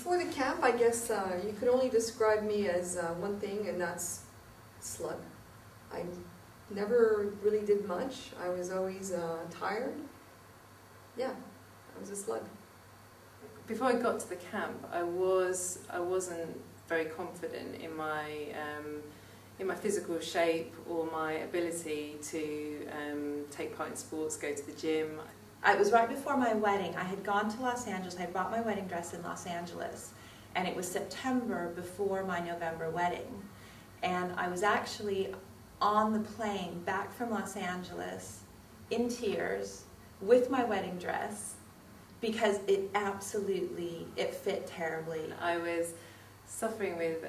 Before the camp, I guess you could only describe me as one thing, and that's slug. I never really did much. I was always tired. Yeah, I was a slug. Before I got to the camp, I wasn't very confident in my physical shape or my ability to take part in sports, go to the gym. It was right before my wedding. I had gone to Los Angeles. I had bought my wedding dress in Los Angeles, and it was September before my November wedding. And I was actually on the plane back from Los Angeles in tears with my wedding dress because it fit terribly. I was suffering with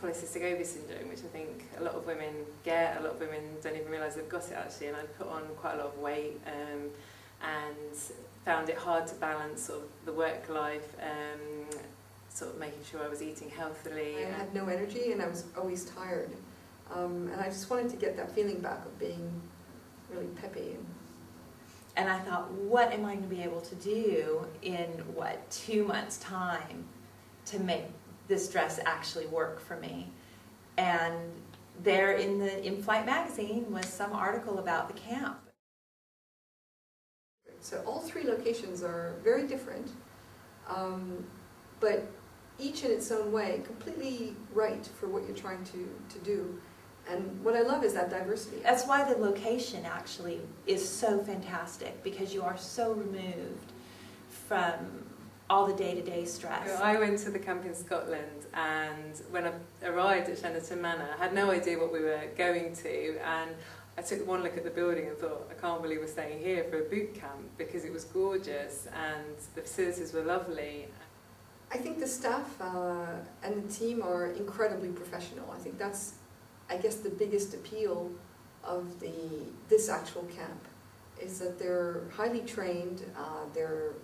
polycystic ovary syndrome, which I think a lot of women get. A lot of women don't even realise they've got it actually, and I put on quite a lot of weight and found it hard to balance sort of the work life, sort of making sure I was eating healthily. I had no energy and I was always tired, and I just wanted to get that feeling back of being really peppy. And I thought, what am I going to be able to do in 2 months' time to make this dress actually work for me? And there in the In-Flight magazine was some article about the camp. So all 3 locations are very different, but each in its own way completely right for what you're trying to do. And what I love is that diversity. That's why the location actually is so fantastic, because you are so removed from all the day-to-day stress. I went to the camp in Scotland, and when I arrived at Shenderton Manor, I had no idea what we were going to, and I took one look at the building and thought, I can't believe we're staying here for a boot camp, because it was gorgeous and the facilities were lovely. I think the staff and the team are incredibly professional. I think that's, I guess, the biggest appeal of this actual camp, is that they're highly trained. They're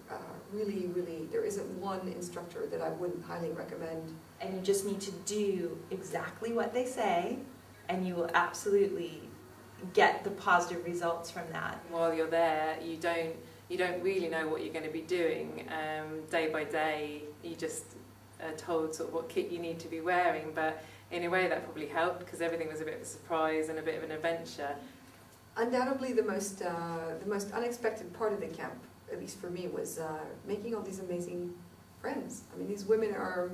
really, there isn't one instructor that I wouldn't highly recommend. And you just need to do exactly what they say, and you will absolutely get the positive results from that. While you're there, you don't really know what you're going to be doing day by day. You just are told sort of what kit you need to be wearing, but in a way that probably helped, because everything was a bit of a surprise and a bit of an adventure. Undoubtedly the most unexpected part of the camp, at least for me, was making all these amazing friends. I mean, these women are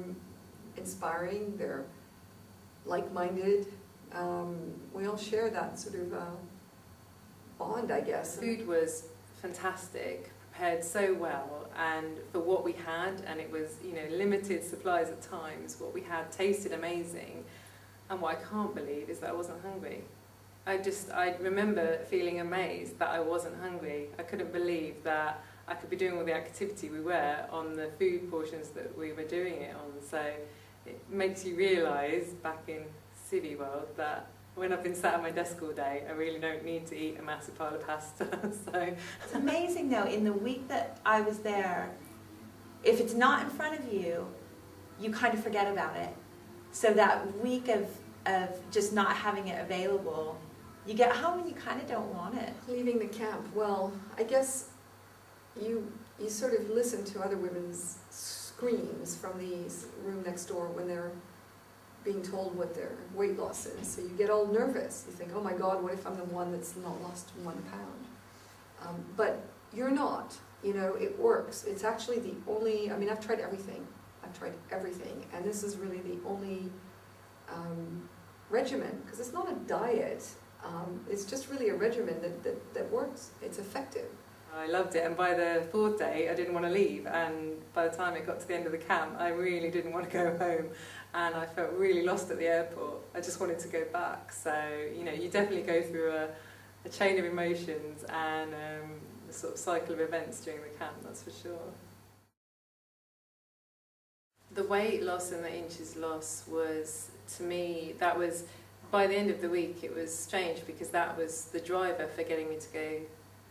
inspiring, they're like-minded. We all share that sort of bond, I guess. Food was fantastic, prepared so well, and for what we had, and it was, you know, limited supplies at times, what we had tasted amazing. And what I can't believe is that I wasn't hungry. I remember feeling amazed that I wasn't hungry. I couldn't believe that I could be doing all the activity we were on the food portions that we were doing it on. So it makes you realise, back in civvy world, that when I've been sat at my desk all day, I really don't need to eat a massive pile of pasta. So it's amazing though, in the week that I was there, if it's not in front of you, you kind of forget about it. So that week of just not having it available, you get home and you kind of don't want it. Leaving the camp, well, I guess you sort of listen to other women's screams from the room next door when they're being told what their weight loss is. So you get all nervous. You think, oh my God, what if I'm the one that's not lost 1 pound? But you're not. You know, it works. It's actually the only, I mean, I've tried everything. And this is really the only regimen, because it's not a diet. It's just really a regimen that works. It's effective. I loved it, and by the 4th day I didn't want to leave, and by the time it got to the end of the camp I really didn't want to go home, and I felt really lost at the airport. I just wanted to go back. So, you know, you definitely go through a chain of emotions and a sort of cycle of events during the camp, that's for sure. The weight loss and the inches loss was, to me, that was, by the end of the week, it was strange, because that was the driver for getting me to go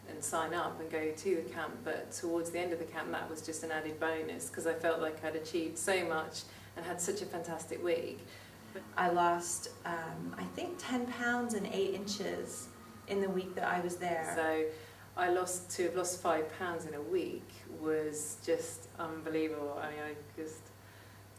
and sign up and go to the camp. But towards the end of the camp, that was just an added bonus, because I felt like I'd achieved so much and had such a fantastic week. I lost, I think, 10 pounds and 8 inches in the week that I was there. So to have lost 5 pounds in a week was just unbelievable. I mean,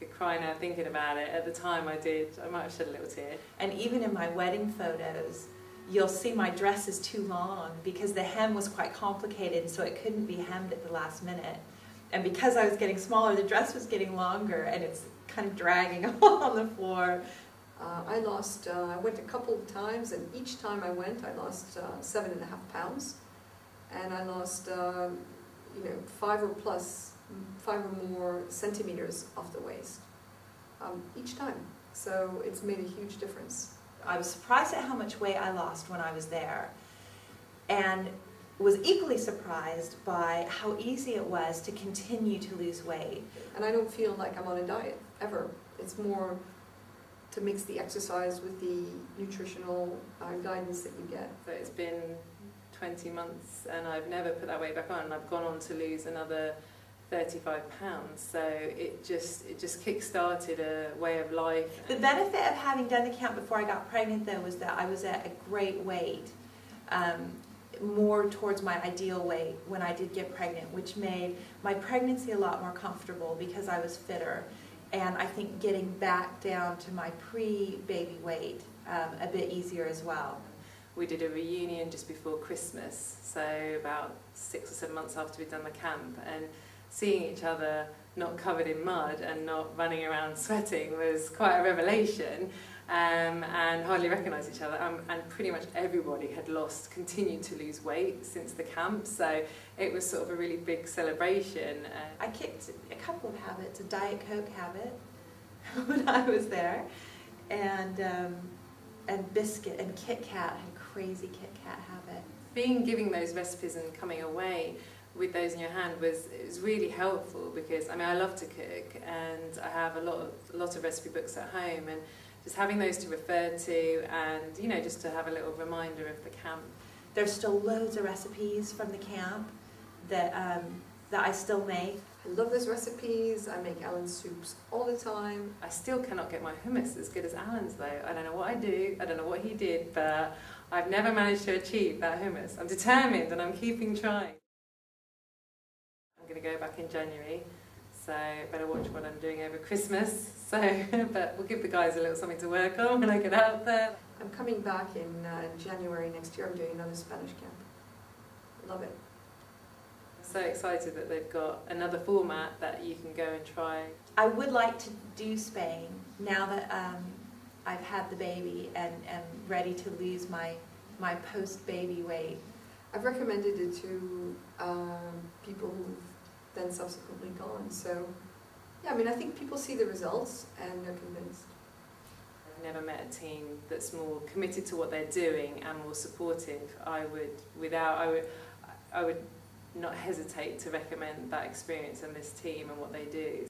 could cry now thinking about it. At the time I did. I might have shed a little tear. And even in my wedding photos, you'll see my dress is too long because the hem was quite complicated, so it couldn't be hemmed at the last minute. And because I was getting smaller, the dress was getting longer, and it's kind of dragging on the floor. I went a couple of times, and each time I went, I lost 7.5 pounds. And I lost, 5 or more centimeters off the waist each time. So it's made a huge difference. I was surprised at how much weight I lost when I was there, and was equally surprised by how easy it was to continue to lose weight. And I don't feel like I'm on a diet, ever. It's more to mix the exercise with the nutritional guidance that you get. So it's been 20 months and I've never put that weight back on, and I've gone on to lose another 35 pounds. So it just kick-started a way of life. The benefit of having done the camp before I got pregnant, though, was that I was at a great weight, more towards my ideal weight when I did get pregnant, which made my pregnancy a lot more comfortable because I was fitter. And I think getting back down to my pre-baby weight a bit easier as well. We did a reunion just before Christmas, so about 6 or 7 months after we'd done the camp, and seeing each other not covered in mud and not running around sweating was quite a revelation, and hardly recognised each other, and pretty much everybody had continued to lose weight since the camp, so it was sort of a really big celebration. I kicked a couple of habits, a Diet Coke habit when I was there, and biscuit and Kit Kat, I had a crazy Kit Kat habit. Giving those recipes and coming away with those in your hand was really helpful, because I love to cook and I have a lot of recipe books at home, and just having those to refer to, and just to have a little reminder of the camp. There's still loads of recipes from the camp that I still make. I love those recipes. I make Alan's soups all the time. I still cannot get my hummus as good as Alan's, though. I don't know what I do, I don't know what he did, but I've never managed to achieve that hummus. I'm determined and I'm keeping trying. I'm going to go back in January, so better watch what I'm doing over Christmas. But we'll give the guys a little something to work on when I get out there. I'm coming back in January next year. I'm doing another Spanish camp. Love it. So excited that they've got another format that you can go and try. I would like to do Spain now that I've had the baby and am ready to lose my post-baby weight. I've recommended it to people who've then subsequently gone. So, yeah, I think people see the results and they're convinced. I've never met a team that's more committed to what they're doing and more supportive. I would not hesitate to recommend that experience and this team and what they do.